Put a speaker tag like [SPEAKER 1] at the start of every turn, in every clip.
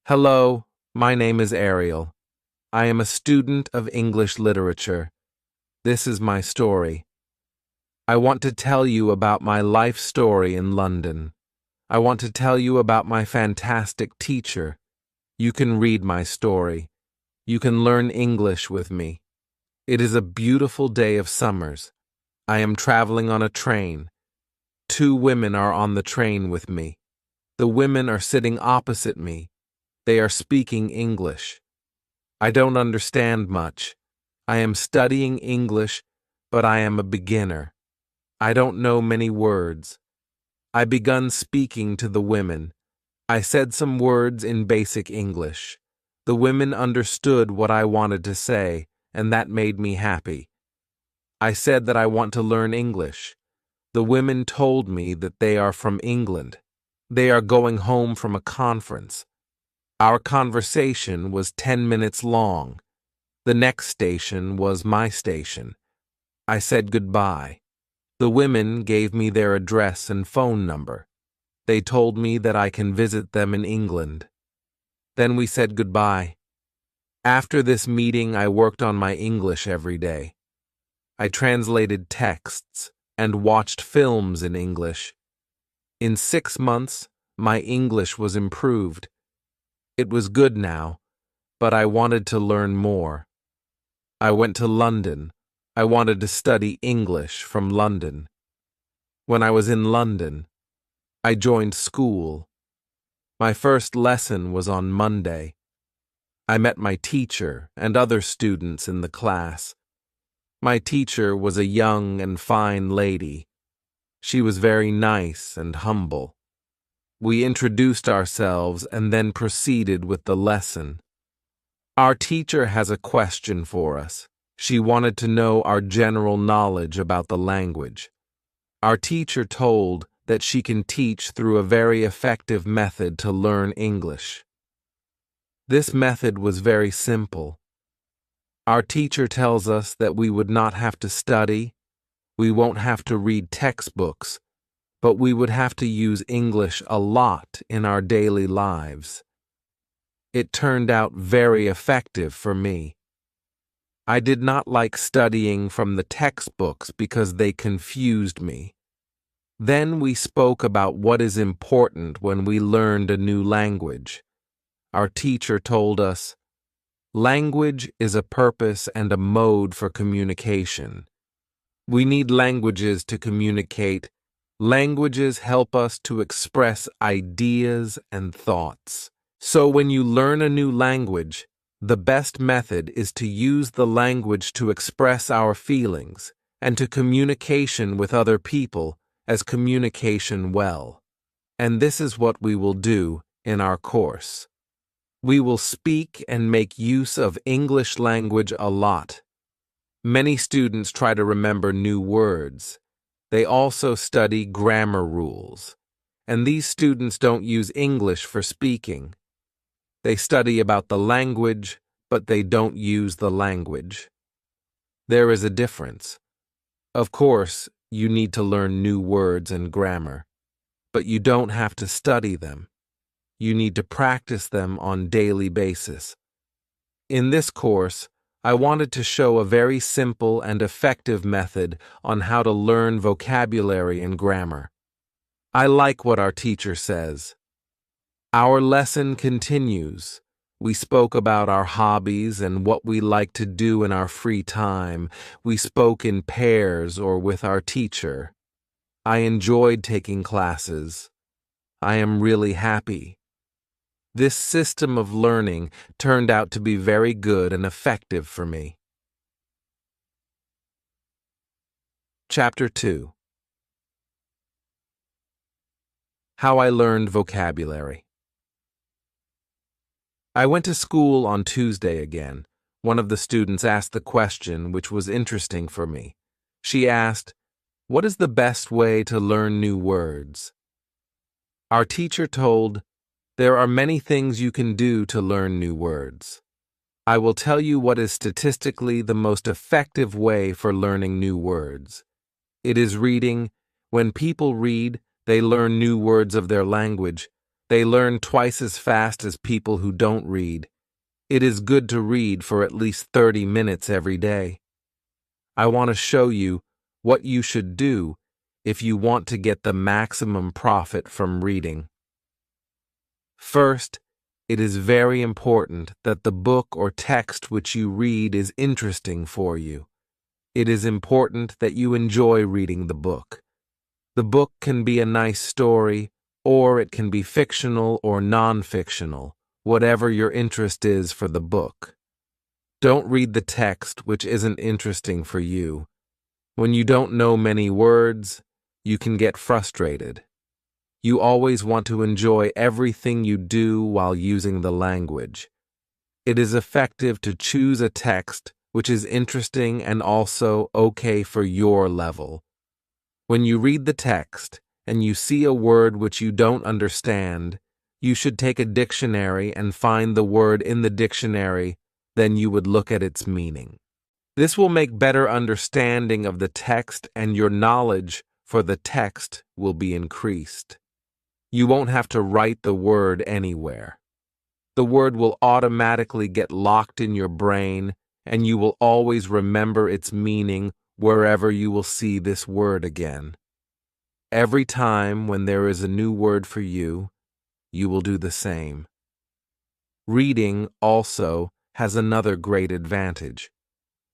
[SPEAKER 1] Hello, my name is Ariel. I am a student of English literature. This is my story. I want to tell you about my life story in London. I want to tell you about my fantastic teacher. You can read my story. You can learn English with me. It is a beautiful day of summers. I am traveling on a train. Two women are on the train with me. The women are sitting opposite me. They are speaking English. I don't understand much. I am studying English, but I am a beginner. I don't know many words. I begun speaking to the women. I said some words in basic English. The women understood what I wanted to say, and that made me happy. I said that I want to learn English. The women told me that they are from England. They are going home from a conference. Our conversation was 10 minutes long. The next station was my station. I said goodbye. The women gave me their address and phone number. They told me that I can visit them in England. Then we said goodbye. After this meeting, I worked on my English every day. I translated texts and watched films in English. In 6 months, my English was improved. It was good now, but I wanted to learn more. I went to London. I wanted to study English from London. When I was in London, I joined school. My first lesson was on Monday. I met my teacher and other students in the class. My teacher was a young and fine lady. She was very nice and humble. We introduced ourselves and then proceeded with the lesson. Our teacher has a question for us. She wanted to know our general knowledge about the language. Our teacher told that she can teach through a very effective method to learn English. This method was very simple. Our teacher tells us that we would not have to study, we won't have to read textbooks, but we would have to use English a lot in our daily lives. It turned out very effective for me. I did not like studying from the textbooks because they confused me. Then we spoke about what is important when we learned a new language. Our teacher told us, language is a purpose and a mode for communication. We need languages to communicate. Languages help us to express ideas and thoughts. So when you learn a new language, the best method is to use the language to express our feelings and to communication with other people as communication well. And this is what we will do in our course. We will speak and make use of English language a lot. Many students try to remember new words. They also study grammar rules. And these students don't use English for speaking. They study about the language, but they don't use the language. There is a difference. Of course, you need to learn new words and grammar, but you don't have to study them. You need to practice them on a daily basis. In this course, I wanted to show a very simple and effective method on how to learn vocabulary and grammar. I like what our teacher says. Our lesson continues. We spoke about our hobbies and what we like to do in our free time. We spoke in pairs or with our teacher. I enjoyed taking classes. I am really happy. This system of learning turned out to be very good and effective for me. Chapter 2. How I learned vocabulary. I went to school on Tuesday again. One of the students asked the question which was interesting for me. She asked, "What is the best way to learn new words?" Our teacher told, "There are many things you can do to learn new words. I will tell you what is statistically the most effective way for learning new words. It is reading. When people read, they learn new words of their language, They learn twice as fast as people who don't read. It is good to read for at least 30 minutes every day. I want to show you what you should do if you want to get the maximum profit from reading. First, it is very important that the book or text which you read is interesting for you. It is important that you enjoy reading the book. The book can be a nice story, or it can be fictional or non-fictional, whatever your interest is for the book. Don't read the text which isn't interesting for you. When you don't know many words, you can get frustrated. You always want to enjoy everything you do while using the language. It is effective to choose a text which is interesting and also okay for your level. When you read the text and you see a word which you don't understand, you should take a dictionary and find the word in the dictionary, then you would look at its meaning. This will make better understanding of the text, and your knowledge for the text will be increased. You won't have to write the word anywhere. The word will automatically get locked in your brain, and you will always remember its meaning wherever you will see this word again. Every time when there is a new word for you, you will do the same. Reading also has another great advantage.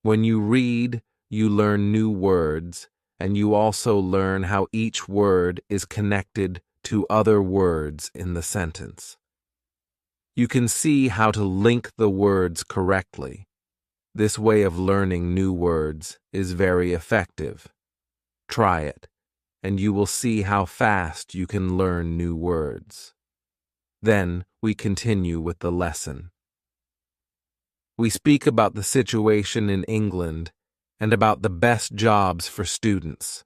[SPEAKER 1] When you read, you learn new words, and you also learn how each word is connected to other words in the sentence. You can see how to link the words correctly. This way of learning new words is very effective. Try it, and you will see how fast you can learn new words. Then we continue with the lesson. We speak about the situation in England and about the best jobs for students.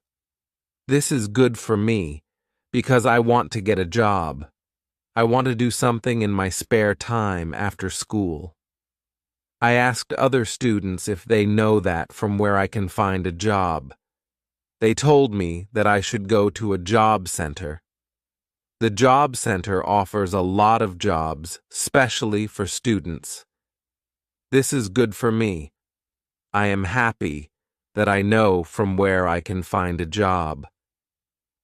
[SPEAKER 1] This is good for me because I want to get a job. I want to do something in my spare time after school. I asked other students if they know that from where I can find a job. They told me that I should go to a job center. The job center offers a lot of jobs, especially for students. This is good for me. I am happy that I know from where I can find a job.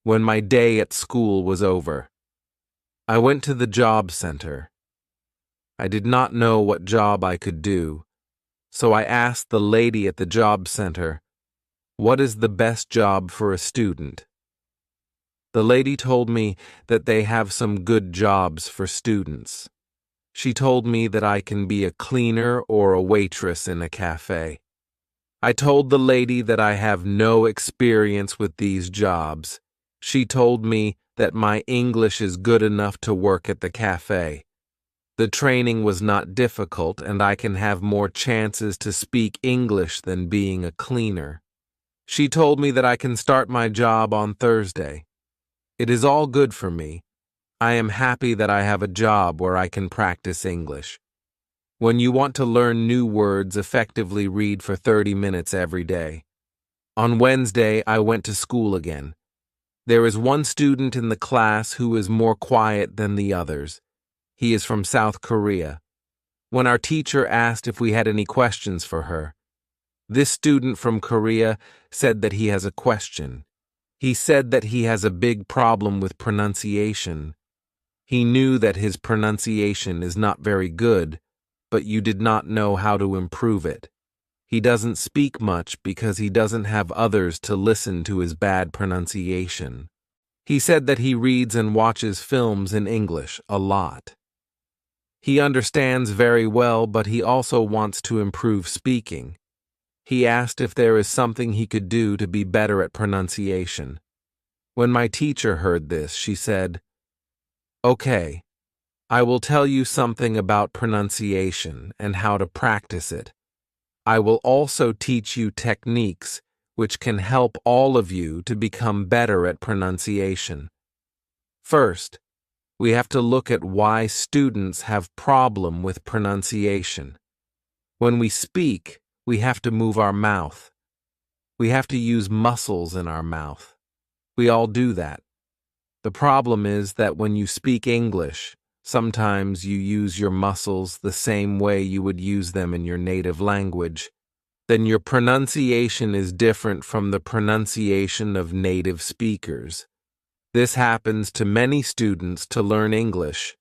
[SPEAKER 1] When my day at school was over, I went to the job center. I did not know what job I could do, so I asked the lady at the job center, "What is the best job for a student?" The lady told me that they have some good jobs for students. She told me that I can be a cleaner or a waitress in a cafe. I told the lady that I have no experience with these jobs. She told me that my English is good enough to work at the cafe. The training was not difficult, and I can have more chances to speak English than being a cleaner. She told me that I can start my job on Thursday. It is all good for me. I am happy that I have a job where I can practice English. When you want to learn new words, effectively read for 30 minutes every day. On Wednesday, I went to school again. There is one student in the class who is more quiet than the others. He is from South Korea. When our teacher asked if we had any questions for her, this student from Korea said that he has a question. He said that he has a big problem with pronunciation. He knew that his pronunciation is not very good, but you did not know how to improve it. He doesn't speak much because he doesn't have others to listen to his bad pronunciation. He said that he reads and watches films in English a lot. He understands very well, but he also wants to improve speaking. He asked if there is something he could do to be better at pronunciation. When my teacher heard this, she said, "Okay, I will tell you something about pronunciation and how to practice it. I will also teach you techniques which can help all of you to become better at pronunciation. First, we have to look at why students have problem with pronunciation. When we speak, we have to move our mouth. We have to use muscles in our mouth. We all do that. The problem is that when you speak English, sometimes you use your muscles the same way you would use them in your native language. Then your pronunciation is different from the pronunciation of native speakers. This happens to many students to learn English.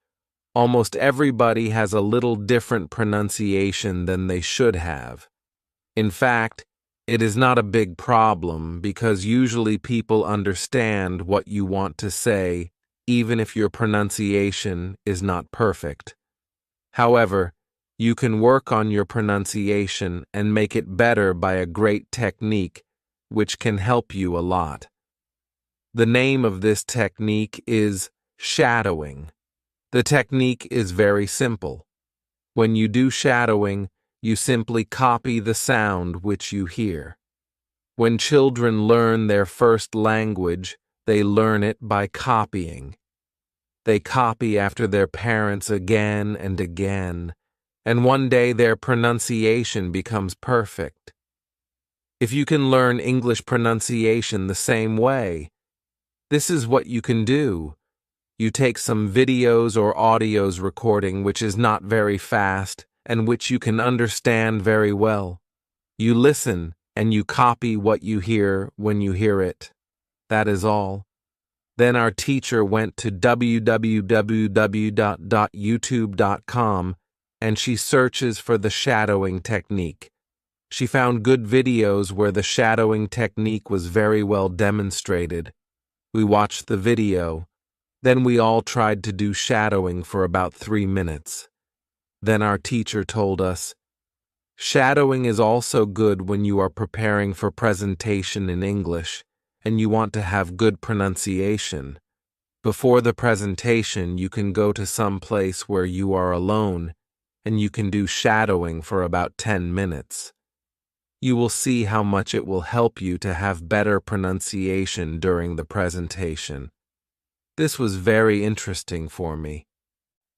[SPEAKER 1] Almost everybody has a little different pronunciation than they should have. In fact, it is not a big problem because usually people understand what you want to say, even if your pronunciation is not perfect. However, you can work on your pronunciation and make it better by a great technique, which can help you a lot. The name of this technique is shadowing. The technique is very simple. When you do shadowing, you simply copy the sound which you hear. When children learn their first language, they learn it by copying. They copy after their parents again and again, and one day their pronunciation becomes perfect. If you can learn English pronunciation the same way, this is what you can do. You take some videos or audios recording which is not very fast and which you can understand very well. You listen and you copy what you hear when you hear it. That is all. Then our teacher went to www.youtube.com and she searches for the shadowing technique. She found good videos where the shadowing technique was very well demonstrated. We watched the video. Then we all tried to do shadowing for about 3 minutes. Then our teacher told us, shadowing is also good when you are preparing for presentation in English and you want to have good pronunciation. Before the presentation, you can go to some place where you are alone and you can do shadowing for about 10 minutes. You will see how much it will help you to have better pronunciation during the presentation. This was very interesting for me.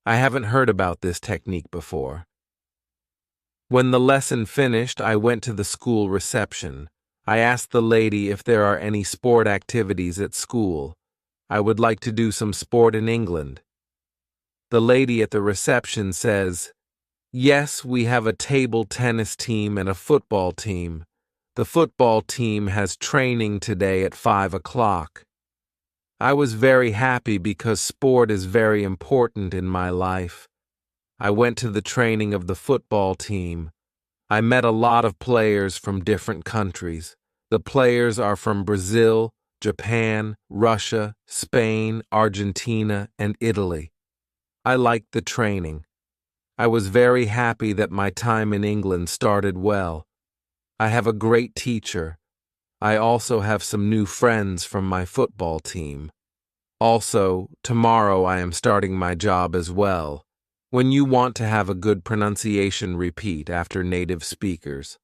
[SPEAKER 1] I haven't heard about this technique before. When the lesson finished, I went to the school reception. I asked the lady if there are any sport activities at school. I would like to do some sport in England. The lady at the reception says, yes, we have a table tennis team and a football team. The football team has training today at 5 o'clock. I was very happy because sport is very important in my life. I went to the training of the football team. I met a lot of players from different countries. The players are from Brazil, Japan, Russia, Spain, Argentina, and Italy. I liked the training. I was very happy that my time in England started well. I have a great teacher. I also have some new friends from my football team. Also, tomorrow I am starting my job as well. When you want to have a good pronunciation, repeat after native speakers.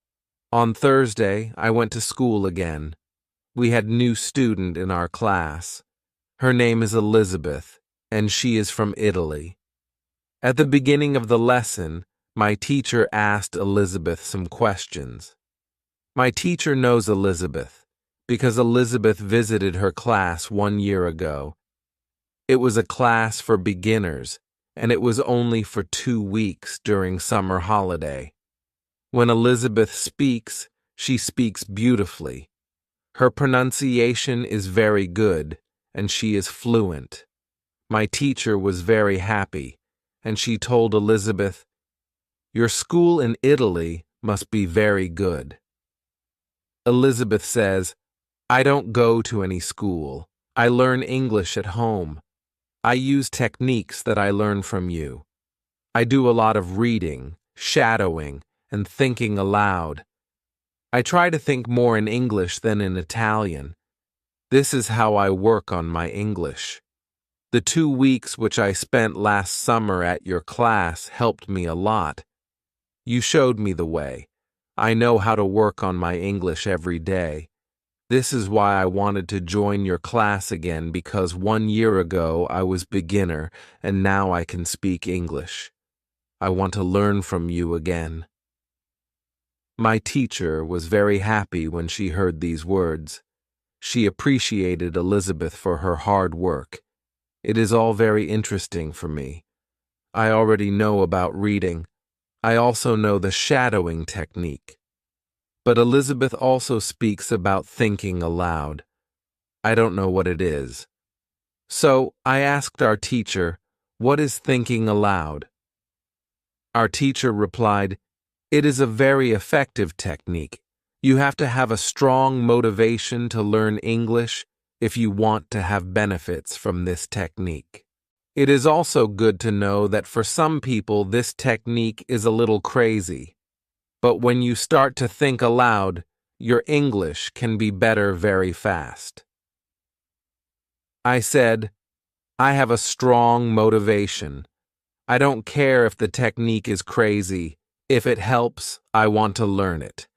[SPEAKER 1] On Thursday, I went to school again. We had a new student in our class. Her name is Elizabeth, and she is from Italy. At the beginning of the lesson, my teacher asked Elizabeth some questions. My teacher knows Elizabeth because Elizabeth visited her class 1 year ago. It was a class for beginners, and it was only for 2 weeks during summer holiday. When Elizabeth speaks, she speaks beautifully. Her pronunciation is very good, and she is fluent. My teacher was very happy, and she told Elizabeth, "Your school in Italy must be very good." Elizabeth says, "I don't go to any school. I learn English at home. I use techniques that I learn from you. I do a lot of reading, shadowing, and thinking aloud. I try to think more in English than in Italian. This is how I work on my English. The 2 weeks which I spent last summer at your class helped me a lot. You showed me the way. I know how to work on my English every day. This is why I wanted to join your class again, because 1 year ago I was beginner and now I can speak English. I want to learn from you again." My teacher was very happy when she heard these words. She appreciated Elizabeth for her hard work, It is all very interesting for me. I already know about reading. I also know the shadowing technique. But Elizabeth also speaks about thinking aloud. I don't know what it is. So I asked our teacher, "What is thinking aloud?" Our teacher replied, "It is a very effective technique. You have to have a strong motivation to learn English if you want to have benefits from this technique. It is also good to know that for some people this technique is a little crazy. But when you start to think aloud, your English can be better very fast." I said, "I have a strong motivation. I don't care if the technique is crazy. If it helps, I want to learn it.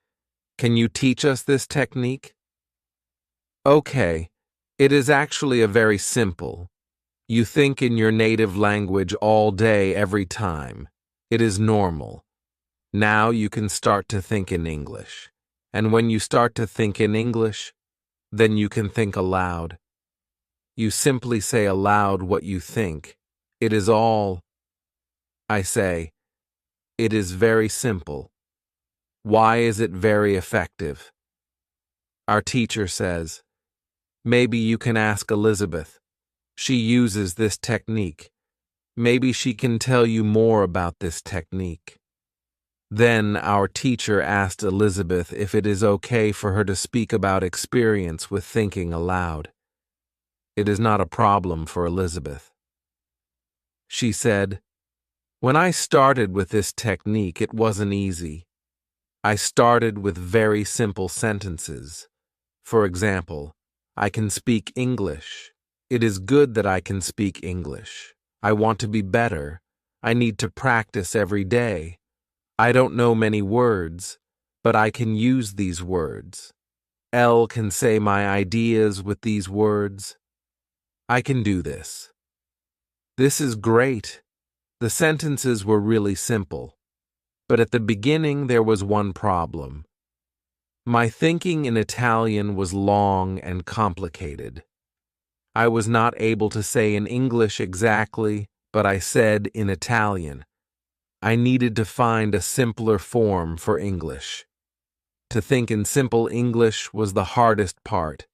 [SPEAKER 1] Can you teach us this technique?" Okay, it is actually a very simple. You think in your native language all day, every time. It is normal. Now you can start to think in English. And when you start to think in English, then you can think aloud. You simply say aloud what you think. It is all. I say, it is very simple. Why is it very effective? Our teacher says, maybe you can ask Elizabeth. She uses this technique. Maybe she can tell you more about this technique. Then our teacher asked Elizabeth if it is okay for her to speak about experience with thinking aloud. It is not a problem for Elizabeth. She said, "When I started with this technique, it wasn't easy. I started with very simple sentences. For example, I can speak English. It is good that I can speak English. I want to be better. I need to practice every day. I don't know many words, but I can use these words. Elle can say my ideas with these words. I can do this. This is great." The sentences were really simple, but at the beginning there was one problem. My thinking in Italian was long and complicated. I was not able to say in English exactly, but I said in Italian. I needed to find a simpler form for English. To think in simple English was the hardest part,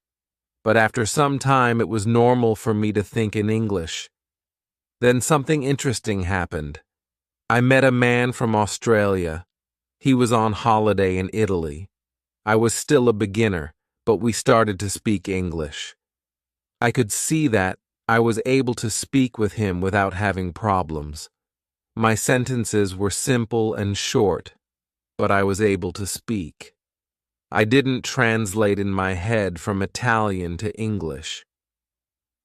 [SPEAKER 1] but after some time it was normal for me to think in English. Then something interesting happened. I met a man from Australia. He was on holiday in Italy. I was still a beginner, but we started to speak English. I could see that I was able to speak with him without having problems. My sentences were simple and short, but I was able to speak. I didn't translate in my head from Italian to English.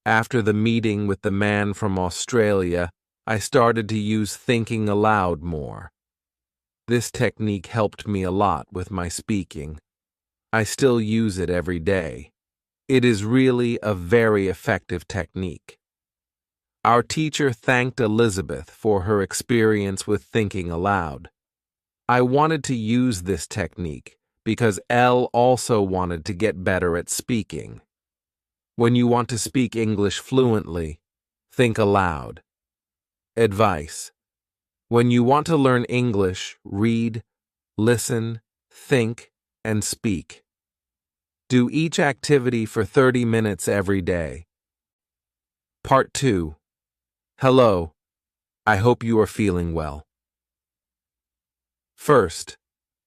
[SPEAKER 1] After the meeting with the man from Australia, I started to use thinking aloud more. This technique helped me a lot with my speaking. I still use it every day. It is really a very effective technique. Our teacher thanked Elizabeth for her experience with thinking aloud. I wanted to use this technique because Elle also wanted to get better at speaking. When you want to speak English fluently, think aloud. Advice: when you want to learn English, read, listen, think, and speak. Do each activity for 30 minutes every day. Part 2. Hello. I hope you are feeling well. First,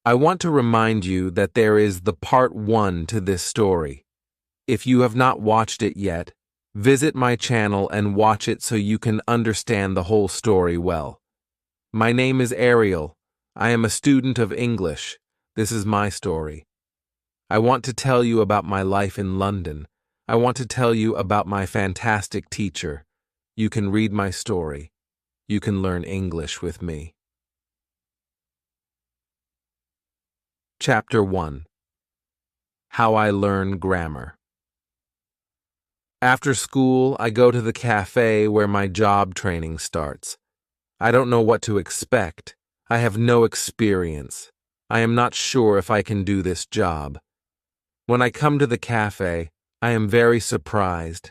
[SPEAKER 1] I want to remind you that there is the part 1 to this story. If you have not watched it yet, visit my channel and watch it so you can understand the whole story well. My name is Ariel. I am a student of English. This is my story. I want to tell you about my life in London. I want to tell you about my fantastic teacher. You can read my story. You can learn English with me. Chapter 1. How I Learn Grammar. After school, I go to the cafe where my job training starts. I don't know what to expect. I have no experience. I am not sure if I can do this job. When I come to the cafe, I am very surprised.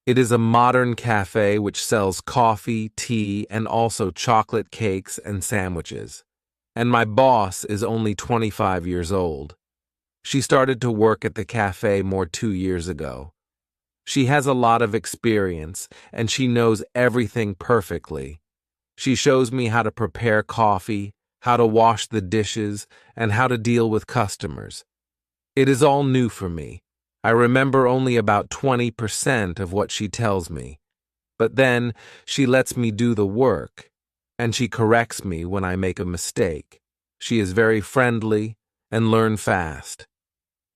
[SPEAKER 1] It is a modern cafe which sells coffee, tea, and also chocolate cakes and sandwiches. And my boss is only 25 years old. She started to work at the cafe more 2 years ago. She has a lot of experience, and she knows everything perfectly. She shows me how to prepare coffee, how to wash the dishes, and how to deal with customers. It is all new for me. I remember only about 20% of what she tells me. But then she lets me do the work, and she corrects me when I make a mistake. She is very friendly and learn fast.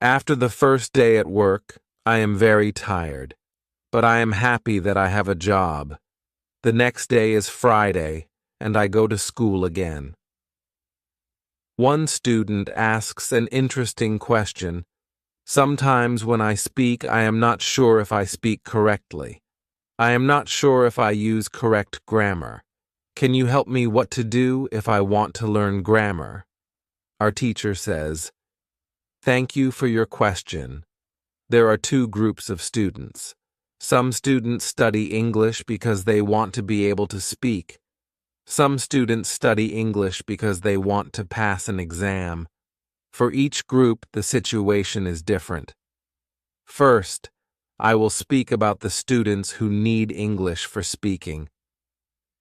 [SPEAKER 1] After the first day at work, I am very tired, but I am happy that I have a job. The next day is Friday, and I go to school again. One student asks an interesting question. Sometimes when I speak, I am not sure if I speak correctly. I am not sure if I use correct grammar. Can you help me what to do if I want to learn grammar? Our teacher says, "Thank you for your question. There are two groups of students. Some students study English because they want to be able to speak. Some students study English because they want to pass an exam. For each group, the situation is different. First, I will speak about the students who need English for speaking.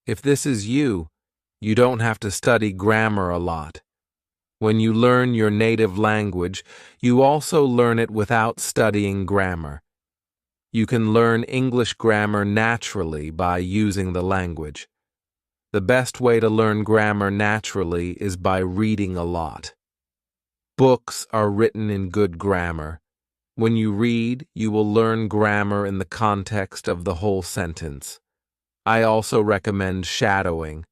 [SPEAKER 1] If this is you, you don't have to study grammar a lot. When you learn your native language, you also learn it without studying grammar. You can learn English grammar naturally by using the language. The best way to learn grammar naturally is by reading a lot. Books are written in good grammar. When you read, you will learn grammar in the context of the whole sentence. I also recommend shadowing.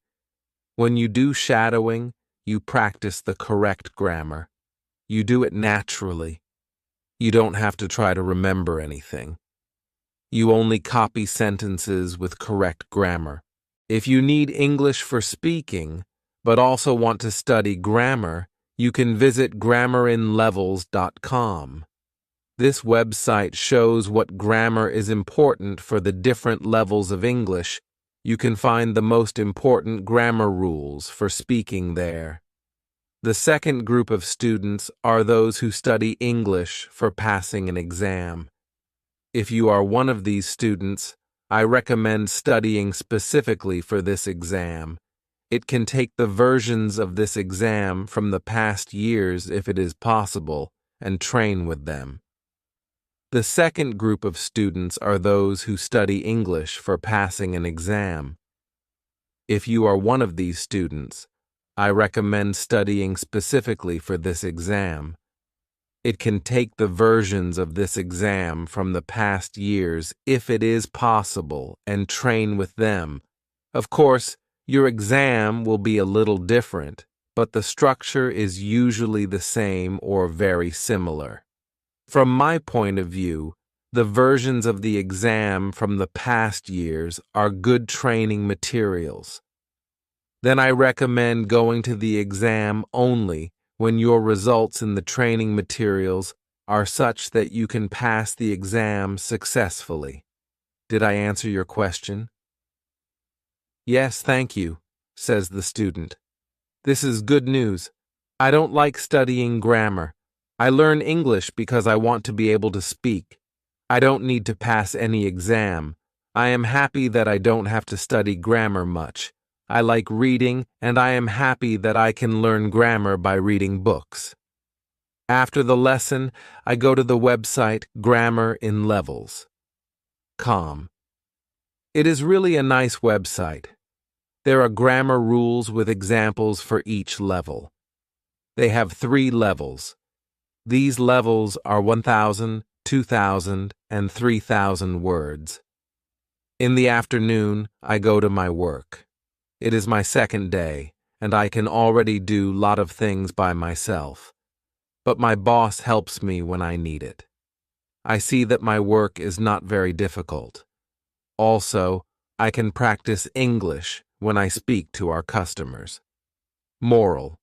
[SPEAKER 1] When you do shadowing, you practice the correct grammar. You do it naturally. You don't have to try to remember anything. You only copy sentences with correct grammar. If you need English for speaking, but also want to study grammar, you can visit grammarinlevels.com. This website shows what grammar is important for the different levels of English. You can find the most important grammar rules for speaking there. The second group of students are those who study English for passing an exam. If you are one of these students, I recommend studying specifically for this exam. It can take the versions of this exam from the past years if it is possible, and train with them. The second group of students are those who study English for passing an exam. If you are one of these students, I recommend studying specifically for this exam. It can take the versions of this exam from the past years if it is possible and train with them. Of course, your exam will be a little different, but the structure is usually the same or very similar. From my point of view, the versions of the exam from the past years are good training materials. Then I recommend going to the exam only when your results in the training materials are such that you can pass the exam successfully. Did I answer your question? Yes, thank you, says the student. This is good news. I don't like studying grammar. I learn English because I want to be able to speak. I don't need to pass any exam. I am happy that I don't have to study grammar much. I like reading, and I am happy that I can learn grammar by reading books. After the lesson, I go to the website grammarinlevels.com. It is really a nice website. There are grammar rules with examples for each level. They have 3 levels. These levels are 1,000, 2,000, and 3,000 words. In the afternoon, I go to my work. It is my second day, and I can already do a lot of things by myself. But my boss helps me when I need it. I see that my work is not very difficult. Also, I can practice English when I speak to our customers. Moral: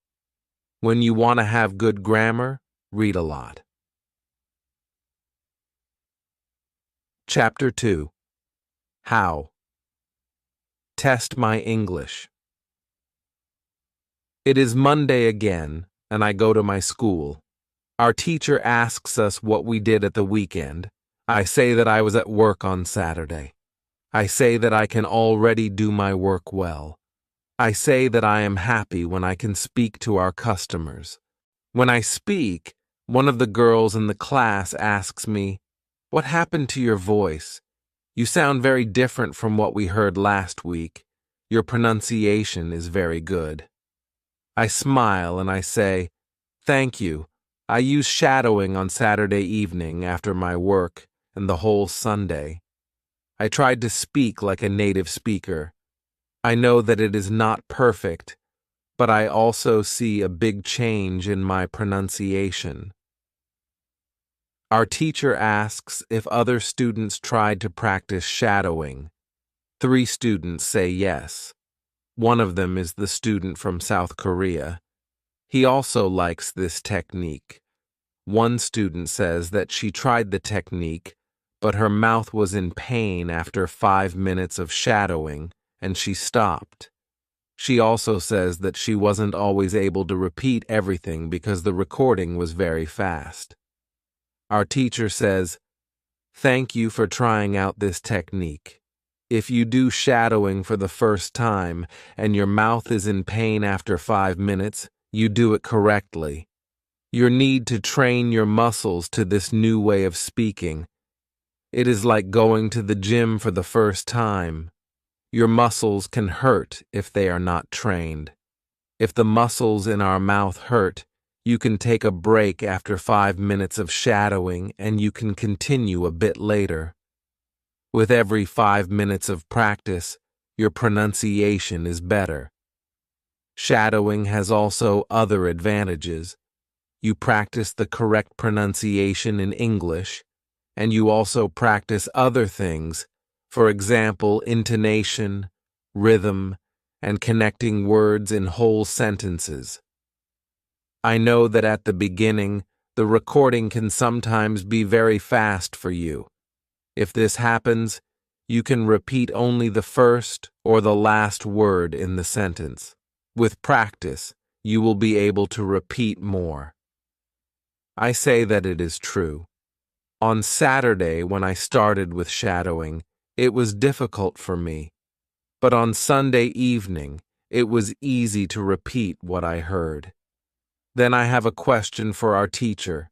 [SPEAKER 1] when you want to have good grammar, read a lot. Chapter 2. How? Test my English. It is Monday again, and I go to my school. Our teacher asks us what we did at the weekend. I say that I was at work on Saturday. I say that I can already do my work well. I say that I am happy when I can speak to our customers. When I speak, one of the girls in the class asks me, "What happened to your voice? You sound very different from what we heard last week. Your pronunciation is very good." I smile and I say, "Thank you. I use shadowing on Saturday evening after my work and the whole Sunday. I tried to speak like a native speaker. I know that it is not perfect, but I also see a big change in my pronunciation." Our teacher asks if other students tried to practice shadowing. 3 students say yes. One of them is the student from South Korea. He also likes this technique. One student says that she tried the technique, but her mouth was in pain after 5 minutes of shadowing, and she stopped. She also says that she wasn't always able to repeat everything because the recording was very fast. Our teacher says, "Thank you for trying out this technique. If you do shadowing for the first time and your mouth is in pain after 5 minutes, you do it correctly. You need to train your muscles to this new way of speaking. It is like going to the gym for the first time. Your muscles can hurt if they are not trained. If the muscles in our mouth hurt, you can take a break after 5 minutes of shadowing and you can continue a bit later. With every 5 minutes of practice, your pronunciation is better." Shadowing has also other advantages. You practice the correct pronunciation in English, and you also practice other things, for example, intonation, rhythm, and connecting words in whole sentences. I know that at the beginning, the recording can sometimes be very fast for you. If this happens, you can repeat only the first or the last word in the sentence. With practice, you will be able to repeat more. I say that it is true. On Saturday, when I started with shadowing, it was difficult for me. But on Sunday evening, it was easy to repeat what I heard. Then I have a question for our teacher.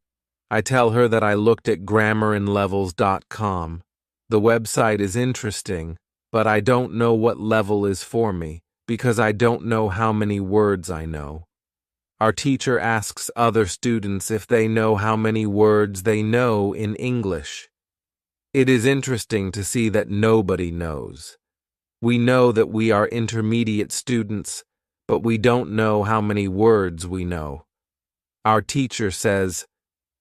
[SPEAKER 1] I tell her that I looked at grammarinlevels.com. The website is interesting, but I don't know what level is for me because I don't know how many words I know. Our teacher asks other students if they know how many words they know in English. It is interesting to see that nobody knows. We know that we are intermediate students, but we don't know how many words we know. Our teacher says,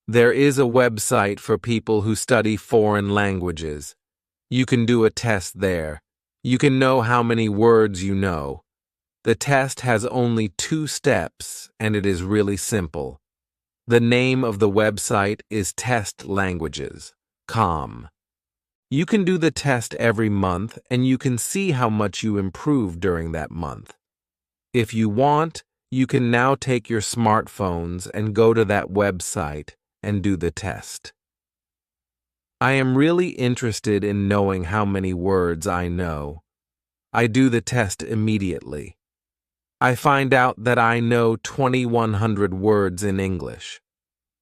[SPEAKER 1] "There is a website for people who study foreign languages. You can do a test there. You can know how many words you know. The test has only 2 steps, and it is really simple. The name of the website is testlanguages.com. You can do the test every month, and you can see how much you improve during that month. If you want, you can now take your smartphones and go to that website and do the test." I am really interested in knowing how many words I know. I do the test immediately. I find out that I know 2,100 words in English.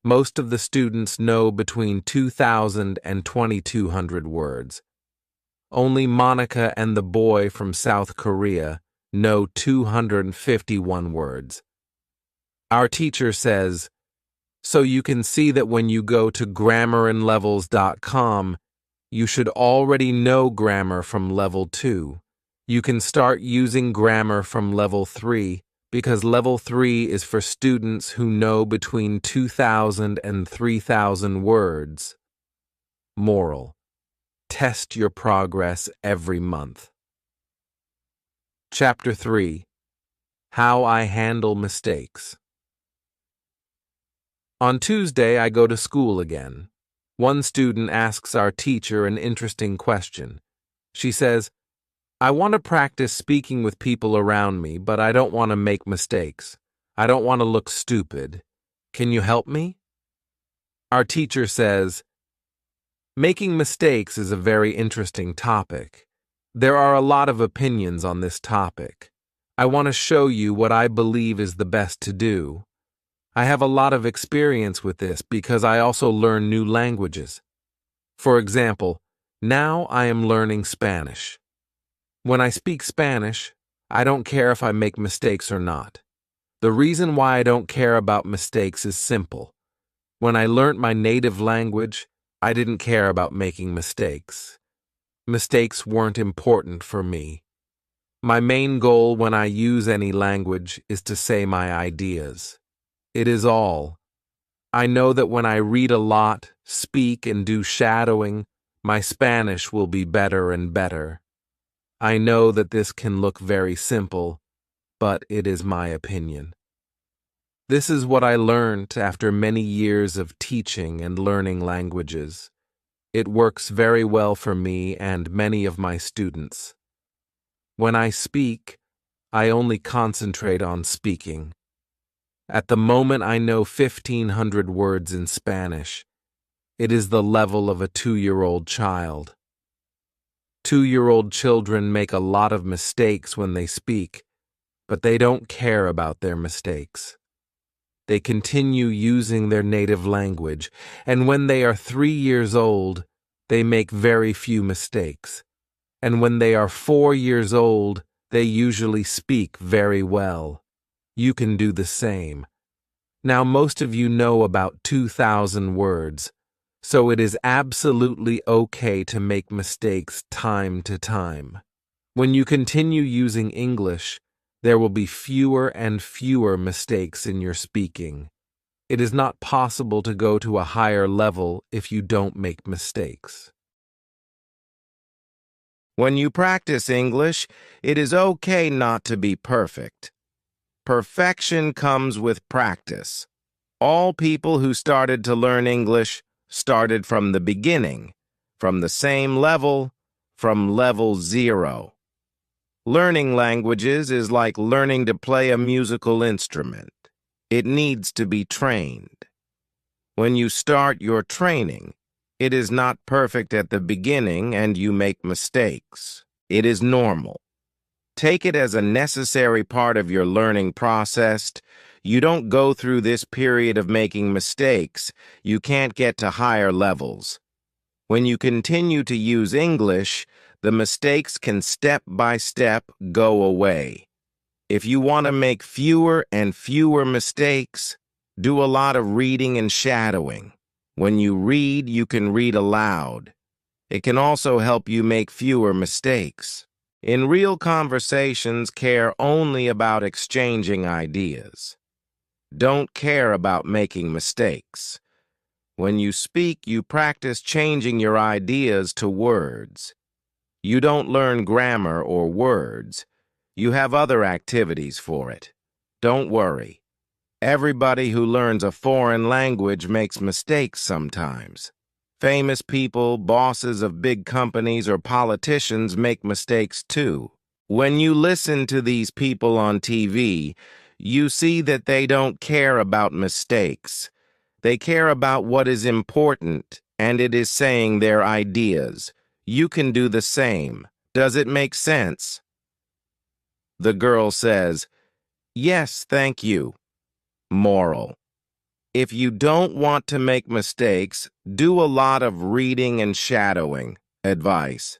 [SPEAKER 1] Most of the students know between 2,000 and 2,200 words. Only Monica and the boy from South Korea know 251 words. Our teacher says, "So you can see that when you go to grammarinlevels.com, you should already know grammar from level 2. You can start using grammar from level 3 because level 3 is for students who know between 2,000 and 3,000 words." Moral: test your progress every month. Chapter 3: How I Handle Mistakes. On Tuesday, I go to school again. One student asks our teacher an interesting question. She says, I want to practice speaking with people around me, but I don't want to make mistakes. I don't want to look stupid. Can you help me? Our teacher says, making mistakes is a very interesting topic. There are a lot of opinions on this topic. I want to show you what I believe is the best to do. I have a lot of experience with this because I also learn new languages. For example, now I am learning Spanish. When I speak Spanish, I don't care if I make mistakes or not. The reason why I don't care about mistakes is simple. When I learnt my native language, I didn't care about making mistakes. Mistakes weren't important for me. My main goal when I use any language is to say my ideas. It is all. I know that when I read a lot, speak, and do shadowing, my Spanish will be better and better. I know that this can look very simple, but it is my opinion. This is what I learned after many years of teaching and learning languages. It works very well for me and many of my students. When I speak, I only concentrate on speaking. At the moment I know 1,500 words in Spanish. It is the level of a 2-year-old child. 2-year-old children make a lot of mistakes when they speak, but they don't care about their mistakes. They continue using their native language, and when they are 3 years old, they make very few mistakes. And when they are 4 years old, they usually speak very well. You can do the same. Now, most of you know about 2,000 words, so it is absolutely okay to make mistakes time to time. When you continue using English, there will be fewer and fewer mistakes in your speaking. It is not possible to go to a higher level if you don't make mistakes.
[SPEAKER 2] When you practice English, it is okay not to be perfect. Perfection comes with practice. All people who started to learn English started from the beginning, from the same level, from level 0. Learning languages is like learning to play a musical instrument. It needs to be trained. When you start your training, it is not perfect at the beginning and you make mistakes. It is normal. Take it as a necessary part of your learning process. You don't go through this period of making mistakes. You can't get to higher levels. When you continue to use English, the mistakes can step by step go away. If you want to make fewer and fewer mistakes, do a lot of reading and shadowing. When you read, you can read aloud. It can also help you make fewer mistakes. In real conversations, care only about exchanging ideas. Don't care about making mistakes. When you speak, you practice changing your ideas to words. You don't learn grammar or words. You have other activities for it. Don't worry. Everybody who learns a foreign language makes mistakes sometimes. Famous people, bosses of big companies, or politicians make mistakes too. When you listen to these people on TV, you see that they don't care about mistakes. They care about what is important, and it is saying their ideas. You can do the same. Does it make sense? The girl says, "Yes, thank you." Moral: if you don't want to make mistakes, do a lot of reading and shadowing. Advice: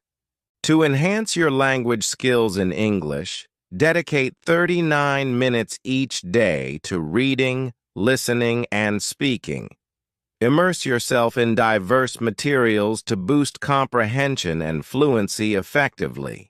[SPEAKER 2] to enhance your language skills in English, dedicate 39 minutes each day to reading, listening, and speaking. Immerse yourself in diverse materials to boost comprehension and fluency effectively.